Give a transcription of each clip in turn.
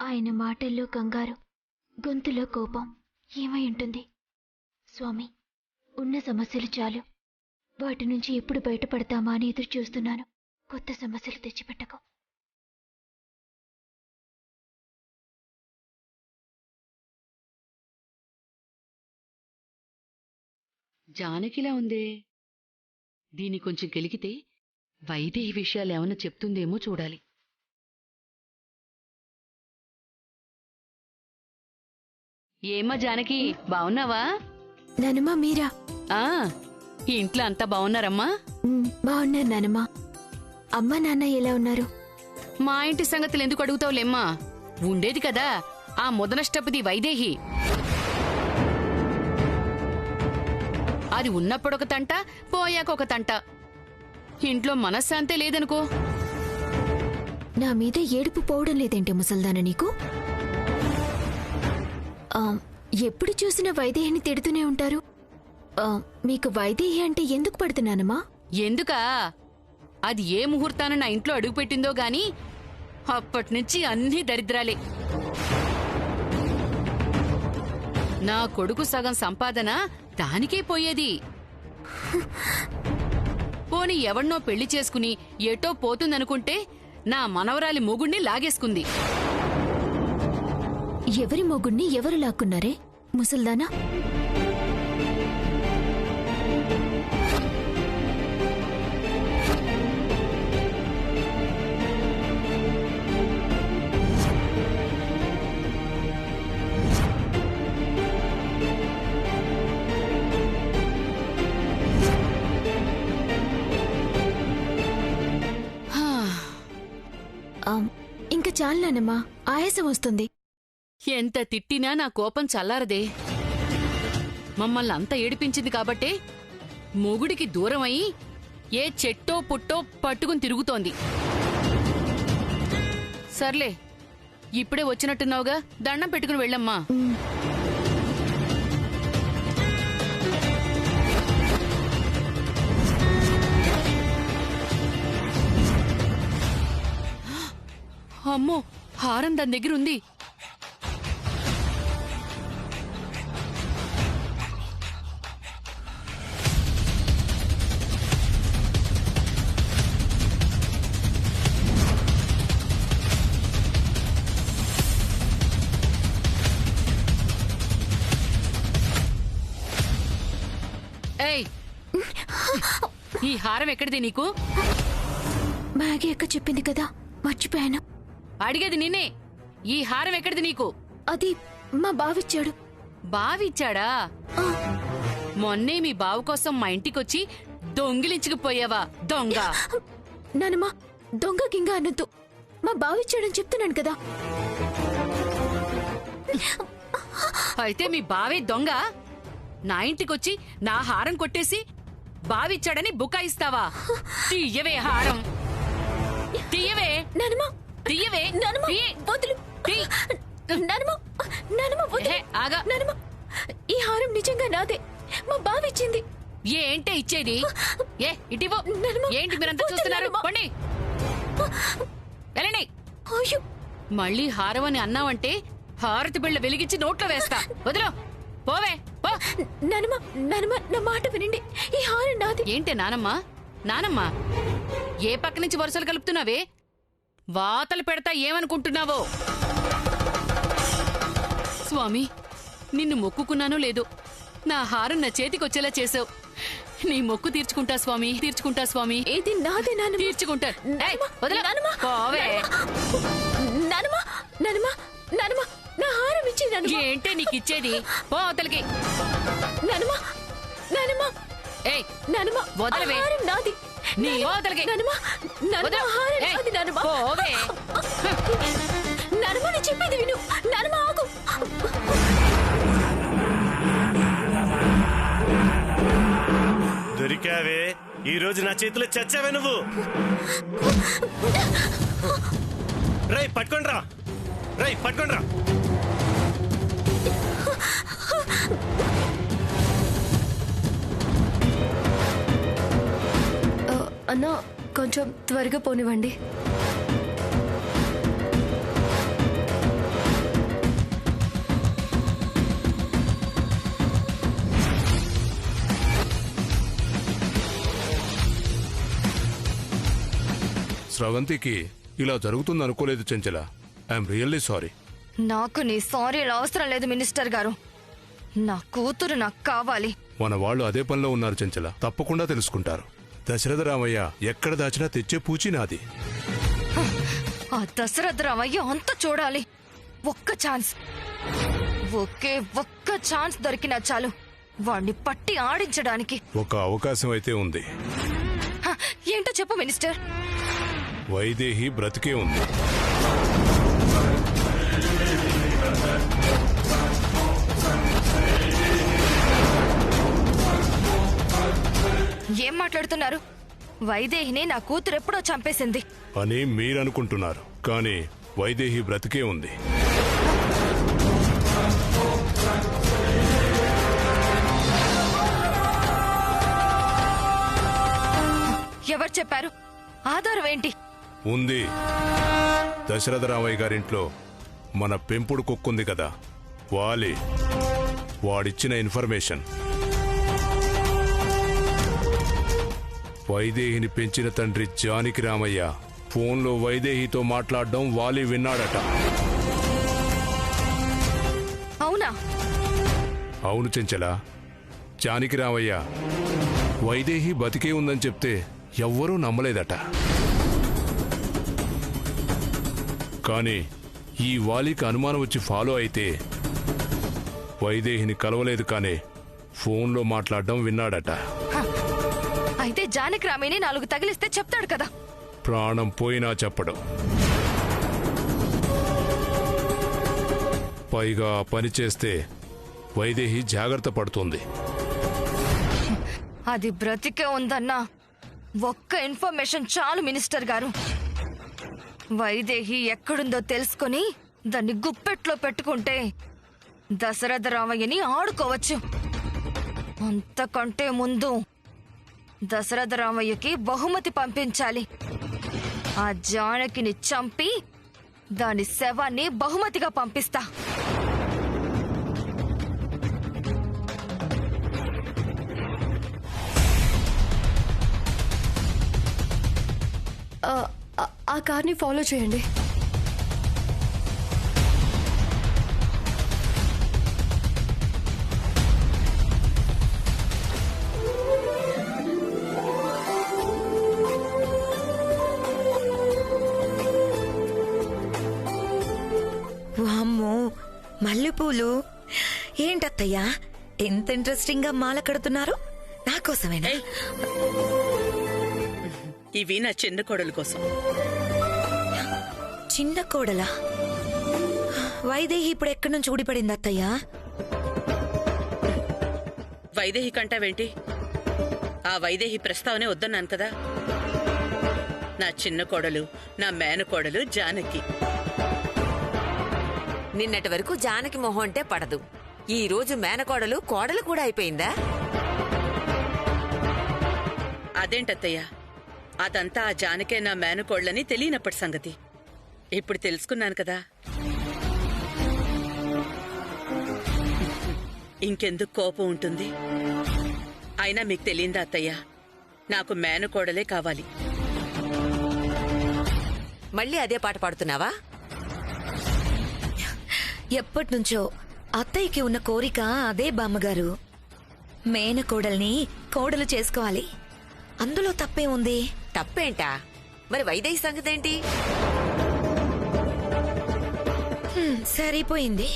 ఆయన మాటల్లో కంగారు, గొంతులో కోపం ఏమై ఉంటుంది? స్వామి, ఉన్న సమస్యలు చాలు. వాటి నుంచి ఎప్పుడు బయటపడతామా అని ఎదురు చూస్తున్నాను. కొత్త సమస్యలు తెచ్చిపెట్టకు. జానకిలా ఉందే. దీన్ని కొంచెం గెలికితే వైదేహి విషయాలేమన్నా చెప్తుందేమో చూడాలి. ఏమ్మా జానకి, బావున్నావా? నానమ్మా, మీరా? ఆ, ఈ ఇంట్లో అంతా బావున్నారమ్మా? బాగున్నారు నానమ్మా. అమ్మా నాన్న ఎలా ఉన్నారు? మా ఇంటి సంగతులు ఎందుకు అడుగుతావులేమ్మా? ఉండేది కదా ఆ ముదనష్టపతి వైదేహి. అది ఉన్నప్పుడొక తంట, పోయాక ఒక తంట. ఇంట్లో మనశ్శాంతే లేదనుకో. నా మీద ఏడుపు పోవడం లేదేంటి ముసల్దాన నీకు? ఎప్పుడు చూసినా వైదేహిని తిడుతూనే ఉంటారు. మీకు వైదేహి అంటే ఎందుకు పడుతున్నానమ్మా? ఎందుకా? అది ఏ ముహూర్తాన నా ఇంట్లో అడుగుపెట్టిందో గాని అప్పటినుంచి అన్నీ దరిద్రాలే. నా కొడుకు సగం సంపాదన దానికే పోయేది. పోని ఎవన్నో పెళ్లి చేసుకుని ఎటో పోతుందనుకుంటే నా మనవరాలి మొగుణ్ణి లాగేసుకుంది. ఎవరి మొగుణ్ణి ఎవరు లాక్కున్నారే ముసల్దానా? ఇంకా చాలనానమ్మా, ఆయాసం వస్తుంది. ఎంత తిట్టినా నా కోపం చల్లారదే. మమ్మల్ని అంత ఏడిపించింది కాబట్టే మొగుడికి దూరమై ఏ చెట్టో పుట్టో పట్టుకుని తిరుగుతోంది. సర్లే, ఇప్పుడే వచ్చినట్టున్నావుగా, దండం పెట్టుకుని వెళ్ళమ్మా. అమ్మో, హారం దాని దగ్గరుంది. ఏయ్, ఈ హారం ఎక్కడిది నీకు? మ్యాగీ అక్క చెప్పింది కదా, మర్చిపోయాను. అడిగేది నిన్నే. ఈ హారం ఎక్కడిది నీకు? అది మా బావిచ్చాడు. బావిచ్చాడా? మొన్నే మీ బావు కోసం మా ఇంటికొచ్చి దొంగిలించుకుపోయావా దొంగ? నానమ్మా, దొంగ గింగ అనొద్దు. మా బావిచ్చాడని చెప్తున్నాను కదా. అయితే మీ బావే దొంగ? నా ఇంటికొచ్చి నా హారం కొట్టేసి బావిచ్చాడని బుకాయిస్తావా? తీయవే హారం, తీయవే. నానమ్మా, తీయవే. వదులు. ఆగా. ఈ హారం నిజంగా నాదే, మా బావిచ్చింది. ఏంటే ఇచ్చేది? ఏ ఇటివో. ఏంటి మీరంతా చూస్తున్నారు? పండి వెళ్ళండి. మళ్ళీ హారం అని అన్నావంటే హారతి బిళ్ళ వెలిగించి నోట్లో వేస్తా. వదిలో, పోవే పో. నానమ్మ, నా మాట వినండి. ఈ హారం నాది. ఏంటే నానమ్మ? నానమ్మ, ఏ పక్క నుంచి వరుసలు కలుపుతున్నావే? వాతలు పెడతా ఏమనుకుంటున్నావో? స్వామి, నిన్ను మొక్కుకున్నానో లేదో, నా హారం నా చేతికొచ్చేలా చేసావు. నీ మొక్కు తీర్చుకుంటా స్వామి, తీర్చుకుంటా స్వామి. ఇది నాదే నానమ్మ. తీర్చుకుంటా. నా హారం ఇచ్చి ఏంటే నీకు ఇచ్చేది? పో అవతలికి. ఏయ్, వదలవే. నాది. నీ అవతలికి. పోవే. చెప్పేది విను. ఆగు. దొరికావే. ఈ రోజు నా చేతిలో చచ్చావే నువ్వు. రై పట్టుకోండ్రా, రై పట్టుకోండ్రా. అన్నా, కొంచెం త్వరగా పోనివ్వండి. స్రవంతికి ఇలా జరుగుతుంది అనుకోలేదు చెంచల. I'm really sorry. నాకు నీ సారీలు అవసరం లేదు మినిస్టర్ గారు. నా కూతురు నాకు కావాలి. మన వాళ్ళు అదే పనిలో ఉన్నారు చెంచల, తప్పకుండా తెలుసుకుంటారు. దశరథ రామయ్య ఎక్కడ దాచినా తెచ్చే పూచి నాది. ఆ దశరథ రామయ్య అంత చూడాలి. ఒక్క ఛాన్స్, ఒక్క ఛాన్స్ దొరికినా చాలు వాణ్ణి పట్టి ఆడించడానికి. ఒక అవకాశం అయితే ఉంది. హ, ఏంటో చెప్పు మినిస్టర్. వైదేహి బ్రతికే ఉంది. ఏం మాట్లాడుతున్నారు? వైదేహిని నా కూతురు ఎప్పుడో చంపేసింది అని మీరనుకుంటున్నారు, కానీ వైదేహి బ్రతికే ఉంది. ఎవరు చెప్పారు? ఆధారం ఏంటి? ఉంది. దశరథ రామయ్య గారింట్లో మన పెంపుడు కుక్కుంది కదా, వాలి, వాడిచ్చిన ఇన్ఫర్మేషన్. వైదేహిని పెంచిన తండ్రి జానకి రామయ్య ఫోన్లో వైదేహితో మాట్లాడడం వాలి విన్నాడట. అవునా? అవును చెంచల. జానకి రామయ్య వైదేహి బతికే ఉందని చెప్తే ఎవ్వరూ నమ్మలేదట. కానీ ఈ వాలికి అనుమానం వచ్చి ఫాలో అయితే వైదేహిని కలవలేదు, కానీ ఫోన్లో మాట్లాడడం విన్నాడట. అయితే జానకి రామయ్యని 4 తగిలిస్తే చెప్తాడు కదా. ప్రాణం పోయినా చెప్పడం. పైగా పని చేస్తే వైదేహి జాగ్రత్త పడుతుంది. అది బ్రతికే ఉందన్నా ఒక్క ఇన్ఫర్మేషన్ చాలు మినిస్టర్ గారు. వైదేహి ఎక్కడుందో తెలుసుకుని దాన్ని గుప్పెట్లో పెట్టుకుంటే దశరథ రామయ్యని ఆడుకోవచ్చు. అంతకంటే ముందు దశరథ రామయ్యకి బహుమతి పంపించాలి. ఆ జానకిని చంపి దాని శవాన్ని బహుమతిగా పంపిస్తా. ఆ కార్ని ఫాలో చేయండి. వామ్మో, మల్లెపూలు ఏంటత్తయ్యా ఎంత ఇంట్రెస్టింగ్ గా మాల కడుతున్నారు? నా కోసమేనా? ఇవి నా చిన్న కోడలు కోసం. చిన్న కోడలా? వైదేహి ఇప్పుడు ఎక్కడి నుంచి ఊడిపడింది అత్తయ్యా? వైదేహి కంటావేంటి? ఆ వైదేహి ప్రస్తావనే వద్దన్నాను కదా. నా చిన్న కోడలు, నా మేనకోడలు జానకి. నిన్నటి వరకు జానకి మొహం అంటే పడదు. ఈ రోజు మేనకోడలు కోడలు కూడా అయిపోయిందా? అదేంటత్తయ్య, అదంతా ఆ జానకే నా మేనకోళ్ళని తెలియనప్పటి సంగతి. ఇప్పుడు తెలుసుకున్నాను కదా. ఇంకెందుకు కోపం ఉంటుంది? అయినా మీకు తెలియందా అత్తయ్య, నాకు మేనకోడలే కావాలి. మళ్ళీ అదే పాట పాడుతున్నావా? ఎప్పటినుంచో అత్తయ్యకి ఉన్న కోరిక అదే బామ్మగారు. మేనకోడల్ని కోడలు చేసుకోవాలి. అందులో తప్పే ఉంది? తప్పేంటా? మరి వైదేహి సంగతేంటి? సరిపోయింది.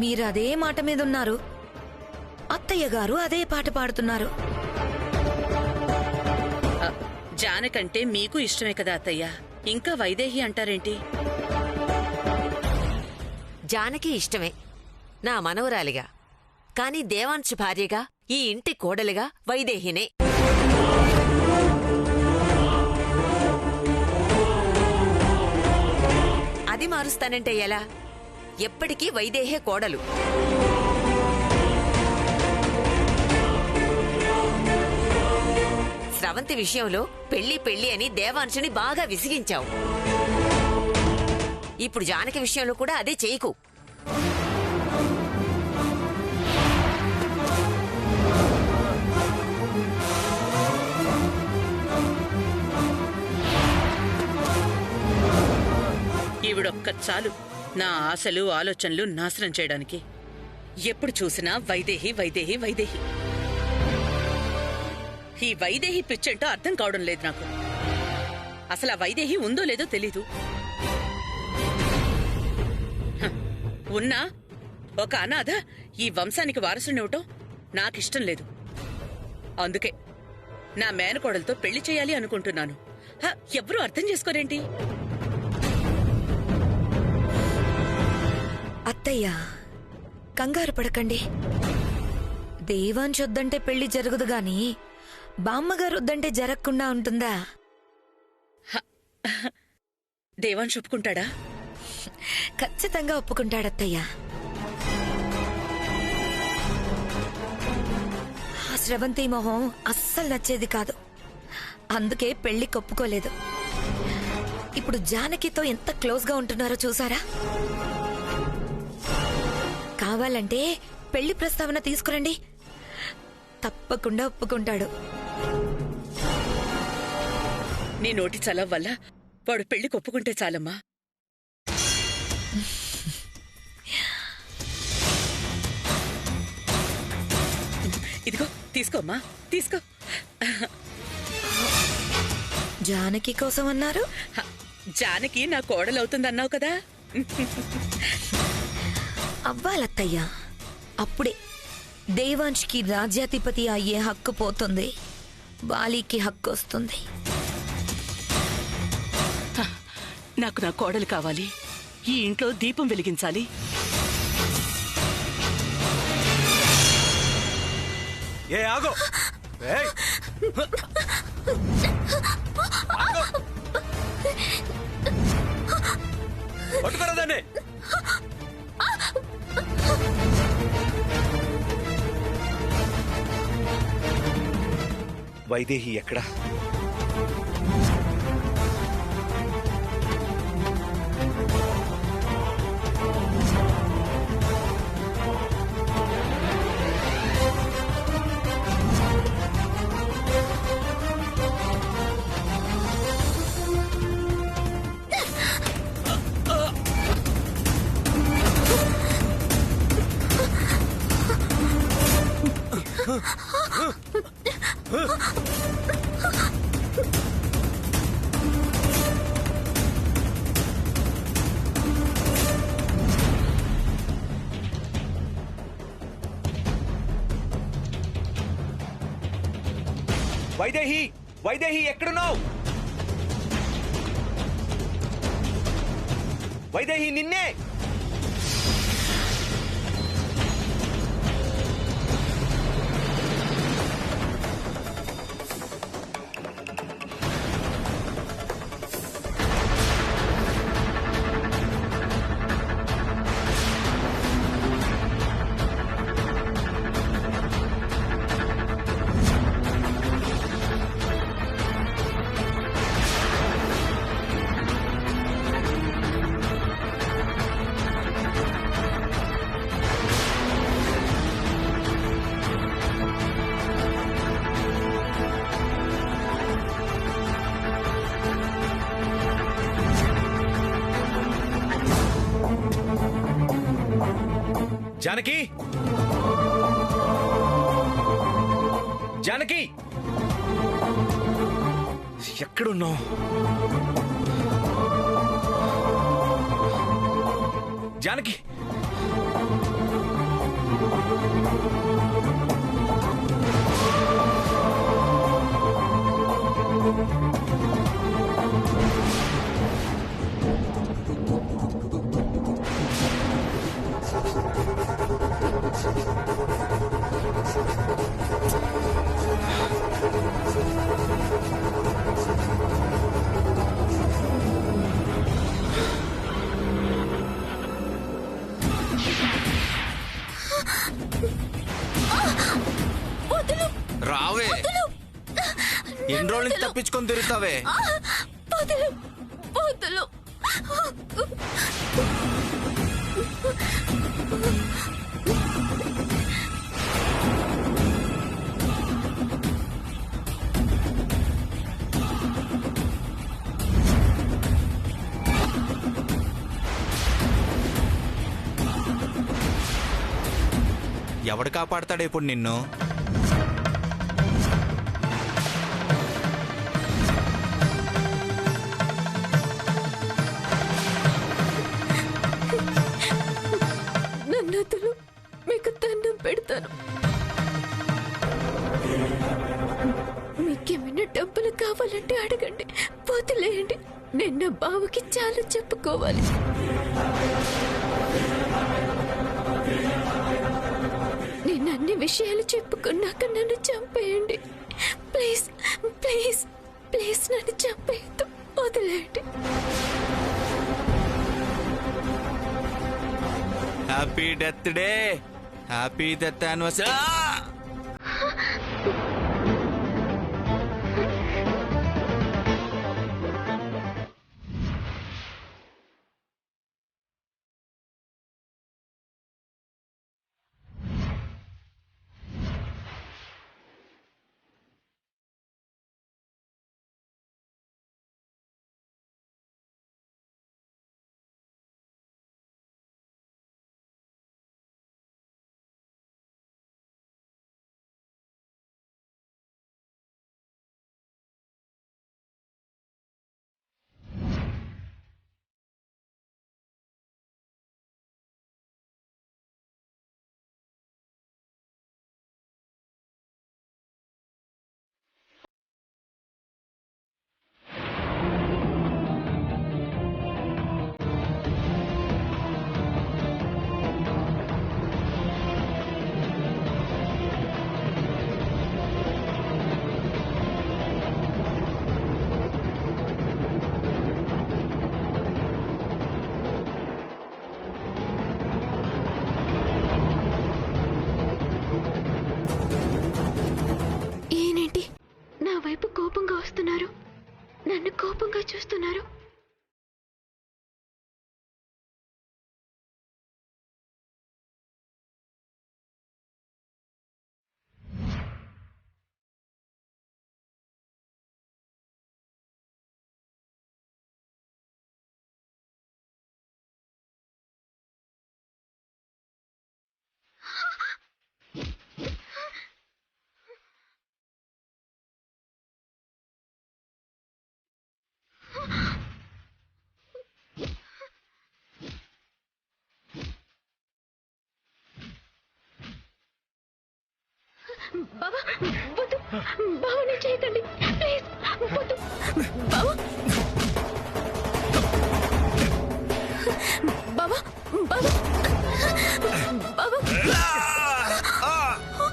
మీరు అదే మాట మీద ఉన్నారు, అత్తయ్య గారు అదే పాట పాడుతున్నారు. జానకంటే మీకు ఇష్టమే కదా అత్తయ్య, ఇంకా వైదేహి అంటారేంటి? జానకి ఇష్టమే, నా మనవరాలిగా. కాని దేవాంశ్ భార్యగా, ఈ ఇంటి కోడలిగా వైదేహినే. అది మారుస్తానంటే ఎలా? ఎప్పటికీ వైదేహే కోడలు. స్రవంతి విషయంలో పెళ్లి పెళ్లి అని దేవాంశుని బాగా విసిగించావు. ఇప్పుడు జానకి విషయంలో కూడా అదే చేయకు. అది చాలు నా ఆశలు ఆలోచనలు నాశనం చేయడానికి. ఎప్పుడు చూసినా వైదేహి వైదేహి వైదేహి. ఈ వైదేహి పిచ్చేంటో అర్థం కావడం లేదు నాకు. అసలు ఆ వైదేహి ఉందో లేదో తెలీదు. ఉన్నా ఒక అనాథ ఈ వంశానికి వారసునివ్వటం నాకిష్టం లేదు. అందుకే నా మేనకోడలతో పెళ్లి చేయాలి అనుకుంటున్నాను. ఎవ్వరూ అర్థం చేసుకోరేంటి? అత్తయ్య, కంగారు పడకండి. దేవాంశ్ వద్దంటే పెళ్లి జరగదు గాని బామ్మగారు వద్దంటే జరగకుండా ఉంటుందా? దేవాంశ్ ఒప్పుకుంటాడా? ఖచ్చితంగా ఒప్పుకుంటాడత్తయ్య. ఆ స్రవంతి మొహం అస్సలు నచ్చేది కాదు. అందుకే పెళ్లి ఒప్పుకోలేదు. ఇప్పుడు జానకితో ఎంత క్లోజ్ గా ఉంటున్నారో చూసారా? కావాలంటే పెళ్లి ప్రస్తావన తీసుకురండి, తప్పకుండా ఒప్పుకుంటాడు. నీ నోటి చలవ వల్ల వాడు పెళ్లికి ఒప్పుకుంటే చాలమ్మా. ఇదిగో తీసుకోమ్మా, తీసుకో. జానకి కోసం అన్నారు? జానకి నా కోడలవుతుందన్నావు కదా. అవ్వాలత్తయ్యా. అప్పుడే దేవాంష్కి రాజ్యాధిపతి అయ్యే హక్కు పోతుంది, బాలీకి హక్కు వస్తుంది. నాకు నా కోడలు కావాలి. ఈ ఇంట్లో దీపం వెలిగించాలి. ఏ ఆగో, ఏయ్! ఆగో! పట్టుకోరా దాన్ని. వైదేహి ఎక్కడా? వైదేహి, వైదేహి ఎక్కడున్నావు? వైదేహి నిన్నే. జానకి, జానకి ఎక్కడున్నావు? జానకి, రావే. ఎన్ని రోజుల నుంచి తప్పించుకొని తిరుగుతావే? ఎవడు కాపాడతాడు ఇప్పుడు నిన్ను? నన్నతులు మీకు దండం పెడతాను. మీకేమైనా డబ్బులు కావాలంటే అడగండి, వదిలేయండి. నిన్న బావకి చాలా చెప్పుకోవాలి. నేను అన్ని విషయాలు చెప్పుకున్నాక నన్ను చంపేయండి. ప్లీజ్ ప్లీజ్ ప్లీజ్ నన్ను చంపేయద్దు, వదిలేయండి. Happy death day, happy death anniversary. నన్ను కోపంగా చూస్తున్నారు. బావా వద్దు, బావని చేయకండి ప్లీజ్, వద్దు బావా, బావా బావా బావా.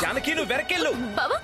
జానకి నువ్వు వెనకెళ్ళు. బావా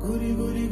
గురి గురి